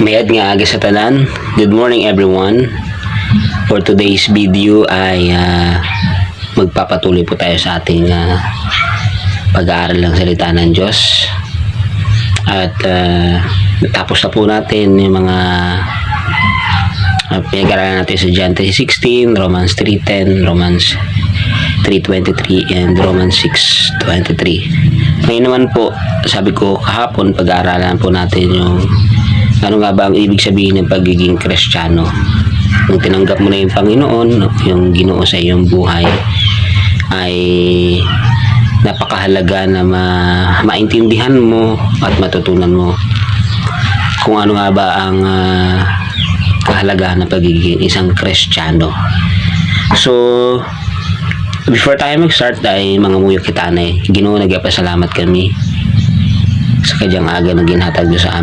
Mayad nga aga sa tanan. Good morning everyone. For today's video ay magpapatuloy po tayo sa ating pag-aaral ng salita ng Diyos. At natapos na po natin yung mga pinag-aralan natin sa John 3:16, Romans 3:10, Romans 3:23, and Romans 6:23. Ngayon naman po, sabi ko kahapon, pag-aaralan po natin yung ano nga ba ang ibig sabihin ng pagiging Kristiyano. Kung tinanggap mo na yung Panginoon, yung Ginoo sa iyong buhay, ay napakahalaga na maintindihan mo at matutunan mo kung ano nga ba ang kahalagahan ng pagiging isang Kristiyano. So, before tayo mag-start ay mga muyo kita na Ginoo, nagpasalamat kami sa kadyang aga na ginhatag sa amin.